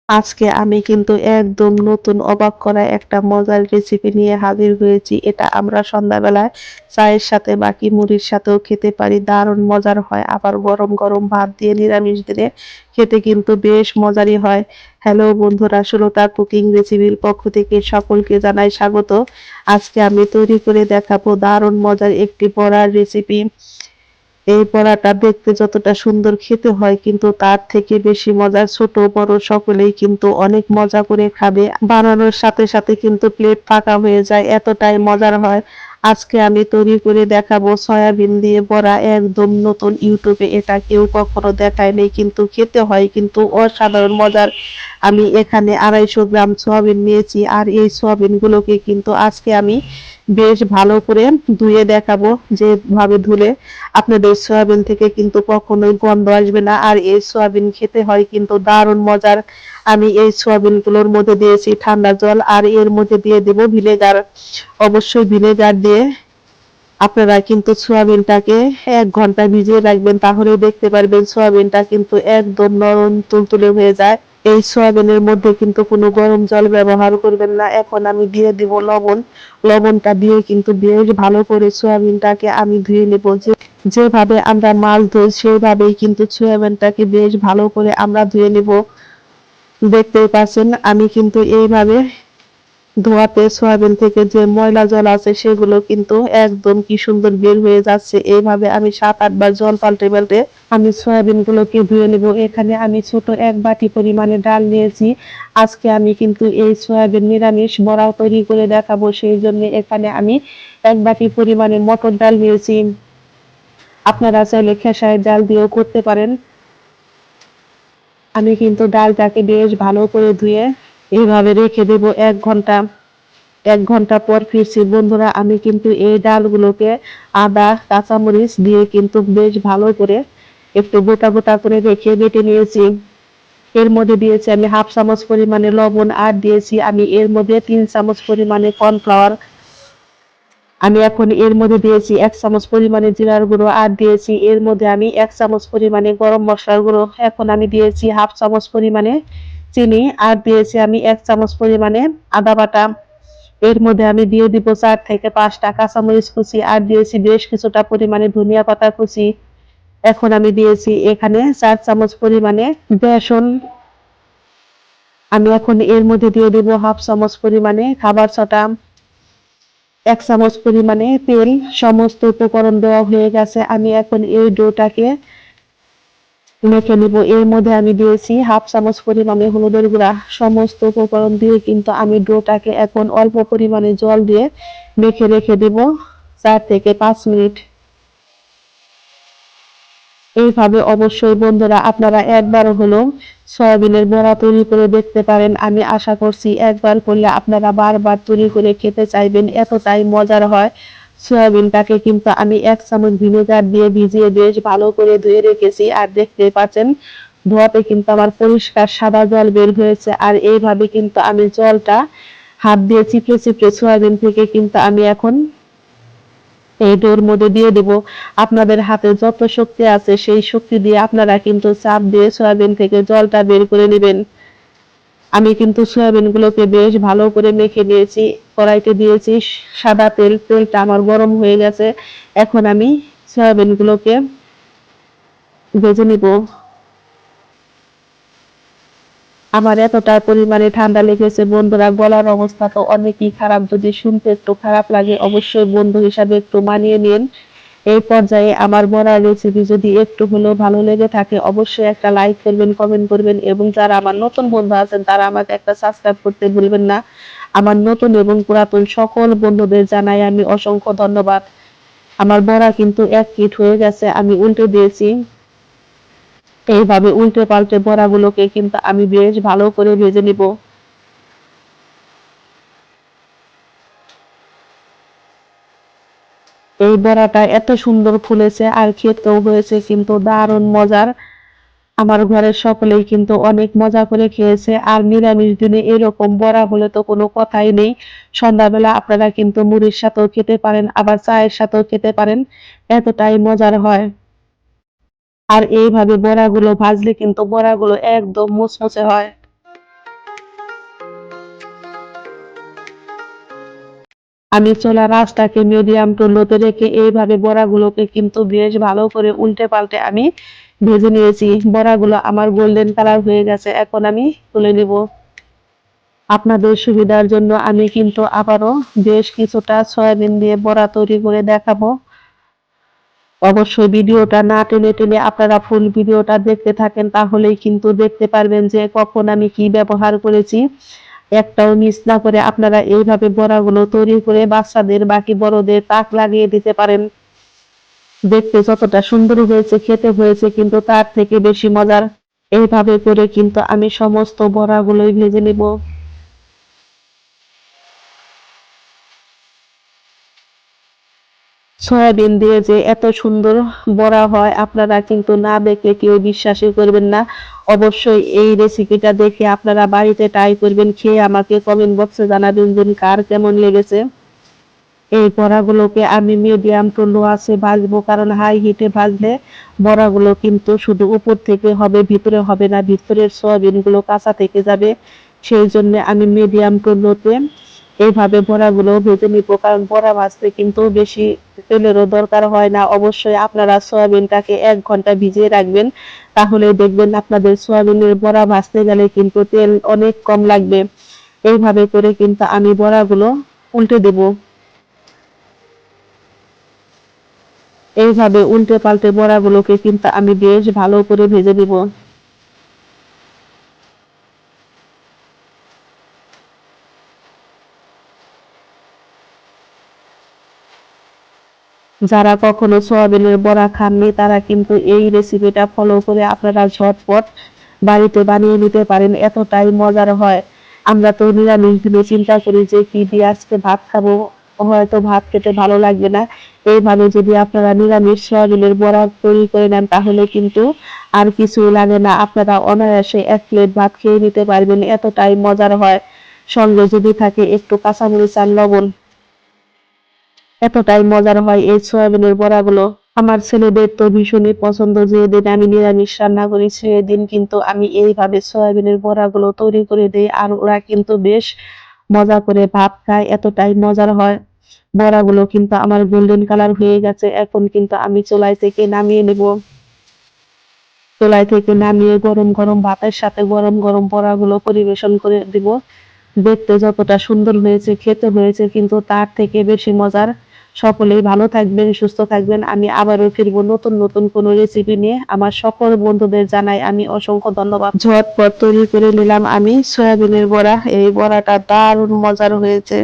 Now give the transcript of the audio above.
আজকে আমি কিন্তু একদম নতুন অবাক করা একটা মজার রেসিপি নিয়ে হাজির হয়েছি। এটা আমরা সন্ধ্যাবেলায় চায়ের সাথে বাকি মুড়ির সাথেও খেতে পারি। দারুণ মজার হয়। আবার গরম, গরম ভাত দিয়ে নিরামিষ দিনে খেতে কিন্তু বেশ মজারই হয়। হ্যালো বন্ধুরা, সুলতার কুকিং রেসিপির পক্ষ থেকে সকলকে জানাই স্বাগত। আজকে আমি তৈরি করে দেখাবো দারুণ মজার একটি বড়ার রেসিপি। এই বড়াটা দেখতে যতটা সুন্দর খেতে হয় কিন্তু তার থেকে বেশি মজা। ছোট বড় সকলেই কিন্তু অনেক মজা করে খাবে। বানানোর সাথে সাথে কিন্তু প্লেট ফাঁকা হয়ে যায়, এতটাই মজার হয়। আজকে আমি তৈরি করে দেখাবো সয়াবিন দিয়ে বড়া, একদম নতুন। ইউটিউবে এটা কেউ কখনো দেখায়নি, কিন্তু খেতে হয় কিন্তু অসাধারণ মজার। আমি এখানে 250 গ্রাম সয়াবিন নিয়েছি, আর এই সয়াবিন গুলোকে কিন্তু আজকে আমি বেশ ভালো করে ধুয়ে দেখাবো। যেভাবে ধুলে আপনাদের সয়াবিন থেকে কিন্তু কখনোই গন্ধ আসবে না, আর এই সয়াবিন খেতে হয় কিন্তু দারুণ মজার। আমি এই সয়াবিন গুলোর মধ্যে দিয়েছি ঠান্ডা জল, আর এর মধ্যে দিয়ে দেব ভিনেগার। অবশ্যই ভিনেগার দিয়ে আপনারা কিন্তু সয়াবিনটাকে 1 ঘন্টা ভিজিয়ে রাখবেন, তাহলে দেখতে পারবেন সয়াবিনটা কিন্তু একদম নরম তুলতুলে হয়ে যায়। এই সয়াবিনের মধ্যে কিন্তু কোনো গরম জল ব্যবহার করবেন না। এখন আমি দিয়ে দিব লবণ। লবণটা দিয়ে কিন্তু বেশ ভালো করে সয়াবিনটাকে আমি ধুয়ে নেব। যেভাবে আমরা মাছ ধুই সেভাবেই কিন্তু সয়াবিনটাকে বেশ ভালো করে আমরা ধুয়ে নেব। দেখতেই পাচ্ছেন আমি কিন্তু এইভাবে ধোয়াতে সয়াবিন থেকে যে ময়লা জল আছে সেগুলো কিন্তু একদম কি সুন্দর বের হয়ে যাচ্ছে। এইভাবে আমি 7-8 বার জল পাল্টে পাল্টে আমি সয়াবিন গুলোকে ধুয়ে নেব। এখানে আমি ছোট 1 বাটি পরিমাণে ডাল নিয়েছি। আজকে আমি কিন্তু এই সয়াবিন নিরামিষ বড়া তৈরি করে দেখাবো, সেই জন্য এখানে আমি 1 বাটি পরিমাণে মটর ডাল নিয়েছি। আপনারা চাইলে খেসারির ডাল দিয়েও করতে পারেন। আমি কিন্তু ডালটাকে বেশ ভালো করে ধুয়ে এইভাবে রেখে দেব 1 ঘন্টা। 1 ঘন্টা পর ফিরছি বন্ধুরা। আমি কিন্তু এই ডালগুলোকে আদা কাঁচামরিচ দিয়ে কিন্তু বেশ ভালো করে একটু গোটা গোটা করে রেখে বেটে নিয়েছি। এর মধ্যে দিয়েছি আমি 1/2 চামচ পরিমাণে লবণ, আর দিয়েছি আমি এর মধ্যে 3 চামচ পরিমাণে কর্নফ্লাওয়ার। আমি এখন এর মধ্যে দিয়েছি 1 চামচ পরিমাণে জিরার গুঁড়ো, আর দিয়েছি এর মধ্যে আমি 1 চামচ পরিমাণে গরম মশলার গুঁড়ো। এখন আমি দিয়েছি 1/2 চামচ পরিমাণে চিনি, আর দিয়েছি আমি 1 চামচ পরিমাণে আদা বাটা। এর মধ্যে আমি দিয়ে দিব 4 থেকে 5টা কাঁচামরিচ কুচি, আর দিয়েছি বেশ কিছুটা পরিমাণে ধনিয়া পাতা কুচি। এখন আমি দিয়েছি এখানে 4 চামচ পরিমাণে বেসন। আমি এখন এর মধ্যে দিয়ে দিব 1/2 চামচ পরিমাণে খাবার সোডা, 1 চামচ পরিমাণে তেল। সমস্ত উপকরণ দেওয়া হয়ে গেছে। আমি এখন এই ডোটাকে মেখে নিব। এর মধ্যে আমি দিয়েছি 1/2 চামচ পরিমাণে হলুদের গুঁড়া। সমস্ত উপকরণ দিয়ে কিন্তু আমি ডোটাকে এখন অল্প পরিমাণে জল দিয়ে মেখে রেখে দেব 4 থেকে 5 মিনিট। এইভাবে অবশ্যই বন্ধুরা আপনারা একবার হলেও সয়াবিনের বড়া তৈরি করে দেখতে পারেন। আমি আশা করছি একবার করলে আপনারা বারবার তৈরি করে খেতে চাইবেন, এতটাই মজার হয়। সয়াবিনটাকে কিন্তু আমি 1 চামচ ভিনেগার দিয়ে ভিজিয়ে বেশ ভালো করে ধুয়ে রেখেছি, আর দেখতে পাচ্ছেন ধোয়াতে কিন্তু আমার পরিষ্কার সাদা জল বের হয়েছে। আর এইভাবে কিন্তু আমি জলটা হাত দিয়ে চিপড়ে চিপড়ে সয়াবিন থেকে কিন্তু আমি এখন এই ডোর মধ্যে দিয়ে দেব। আপনাদের হাতে যত শক্তি আছে সেই শক্তি দিয়ে আপনারা কিন্তু চাপ দিয়ে সয়াবিন থেকে জলটা বের করে নেবেন। আমি কিন্তু সয়াবিন গুলোকে বেশ ভালো করে মেখে নিয়েছি। কড়াইতে দিয়েছি সাদা তেল। তেলটা আমার গরম হয়ে গেছে। এখন আমি সয়াবিন গুলোকে ভেজে নিব। আমার এতটা পরিমাণে ঠান্ডা লেগেছে বন্ধুরা, গলার অবস্থা তো অনেকই খারাপ। যদি শুনতে একটু খারাপ লাগে অবশ্যই বন্ধু হিসাবে একটু মানিয়ে নিন। এই পর্যায়ে আমার বড়ার রেসিপি যদি একটু হলেও ভালো লেগে থাকে অবশ্যই একটা লাইক করবেন, কমেন্ট করবেন, এবং যারা আমার নতুন বন্ধু আছেন তারা আমাকে একটা সাবস্ক্রাইব করতে ভুলবেন না। আমার নতুন এবং পুরাতন সকল বন্ধুদের জানাই আমি অসংখ্য ধন্যবাদ। আমার বড়া কিন্তু 1 পিঠ হয়ে গেছে, আমি উল্টে দিয়েছি। এইভাবে উল্টে পাল্টে বড়াগুলোকে কিন্তু আমি বেশ ভালো করে ভেজে নিব। এই বড়াটা এত সুন্দর ফুলেছে আর খেতেও হয়েছে কিন্তু দারুণ মজার। আমার ঘরের সকলেই কিন্তু অনেক মজা করে খেয়েছে। আর নিরামিষ দিনে এরকম বড়া হলে তো কোনো কথাই নেই। সন্ধ্যাবেলা আপনারা কিন্তু মুড়ির সাথেও খেতে পারেন, আবার চায়ের সাথেও খেতে পারেন, এতটাই মজার হয়। আর এইভাবে বড়াগুলো ভাজলে কিন্তু বড়াগুলো একদম মুচমুচে হয়। আমি চলা রাস্তাকে মিডিয়াম টু লোতে রেখে এইভাবে বড়াগুলোকে কিন্তু বেশ ভালো করে উল্টে পাল্টে আমি ভেজে নিয়েছি। বড়াগুলো আমার গোল্ডেন কালার হয়ে গেছে, এখন আমি তুলে নেব। আপনাদের সুবিধার জন্য আমি কিন্তু আবারও বেশ কিছুটা সয়াবিন দিয়ে বড়া তৈরি করে দেখাবো। অবশ্যই ভিডিওটা না টেনে টেনে আপনারা ফুল ভিডিওটা দেখতে থাকেন, তাহলেই কিন্তু দেখতে পারবেন যে কখন আমি কি ব্যবহার করেছি। একটাও মিস না করে আপনারা এইভাবে বড়াগুলো তৈরি করে বাচ্চাদের বাকি বড়দের তাক লাগিয়ে দিতে পারেন। দেখতে যতটা সুন্দর হয়েছে খেতে হয়েছে কিন্তু তার থেকে বেশি মজার। এইভাবে করে কিন্তু আমি সমস্ত বড়াগুলোই ভেজে নেব। সয়াবিন দিয়ে যে এত সুন্দর বড়া হয় আপনারা কিন্তু না দেখলে কেউ বিশ্বাসই করবেন না। অবশ্যই এই রেসিপিটা দেখে আপনারা বাড়িতে ট্রাই করবেন, খেয়ে আমাকে কমেন্ট বক্সে জানাবেন যে কার কেমন লেগেছে। এই বড়াগুলোকে আমি মিডিয়াম টু লো আঁচে ভাজবো, কারণ হাই হিটে ভাজলে বড়াগুলো কিন্তু শুধু উপর থেকে হবে, ভিতরে হবে না, ভিতরের সয়াবিনগুলো কাঁচা থেকে যাবে। সেই জন্য আমি মিডিয়াম টু লোতে এইভাবে বড়াগুলো ভেজে নিব, কারণ বড়া ভাজতে কিন্তু বেশি তেলেরও দরকার হয় না। অবশ্যই আপনারা সয়াবিনটাকে 1 ঘন্টা ভিজিয়ে রাখবেন, তাহলে দেখবেন আপনাদের সয়াবিনের বড়া ভাজতে গেলে কিন্তু তেল অনেক কম লাগবে। এইভাবে করে কিন্তু আমি বড়াগুলো উল্টে দেব। এইভাবে উল্টে পাল্টে বড়াগুলোকে কিন্তু আমি বেশ ভালো করে ভেজে নিব। যারা কখনো সয়াবিনের বড়া খাননি তারা কিন্তু এই রেসিপিটা ফলো করে আপনারা ঝটপট বাড়িতে বানিয়ে নিতে পারেন, এতটাই মজার হয়। আমরা তো নিরামিষ দিনে চিন্তা করি যে কি দিয়ে আজকে ভাত খাবো, হয়তো ভাত খেতে ভালো লাগবে না। এইভাবে যদি আপনারা নিরামিষ সয়াবিনের বড়া তৈরি করে নেন তাহলে কিন্তু আর কিছু লাগে না, আপনারা অনায়াসে 1 প্লেট ভাত খেয়ে নিতে পারবেন, এতটাই মজার হয়। সঙ্গে যদি থাকে একটু কাঁচামরিচ আর লবণ, এতটাই মজার হয় এই সয়াবিনের বড়াগুলো। আমার ছেলেদের তো ভীষণই পছন্দ, যেদিন আমি নিরামিষ রান্না করি সেদিন কিন্তু আমি এইভাবে সয়াবিনের বড়াগুলো তৈরি করে দেই, আর ওরা কিন্তু বেশ মজা করে ভাত খায়, এতটাই মজার হয়। বড়াগুলো কিন্তু আমার গোল্ডেন কালার হয়ে গেছে, এখন কিন্তু আমি চুলাই থেকে নামিয়ে নেব। চুলাই থেকে নামিয়ে গরম গরম ভাতের সাথে গরম গরম বড়াগুলো পরিবেশন করে দিব। দেখতে যতটা সুন্দর হয়েছে খেতে হয়েছে কিন্তু তার থেকে বেশি মজার। সকলেই ভালো থাকবেন, সুস্থ থাকবেন। আমি আবারও ফিরবো নতুন নতুন কোনো রেসিপি নিয়ে। আমার সকল বন্ধুদের জানাই আমি অসংখ্য ধন্যবাদ। ঝটপট তৈরি করে নিলাম আমি সয়াবিনের বড়া। এই বড়াটা দারুণ মজার হয়েছে।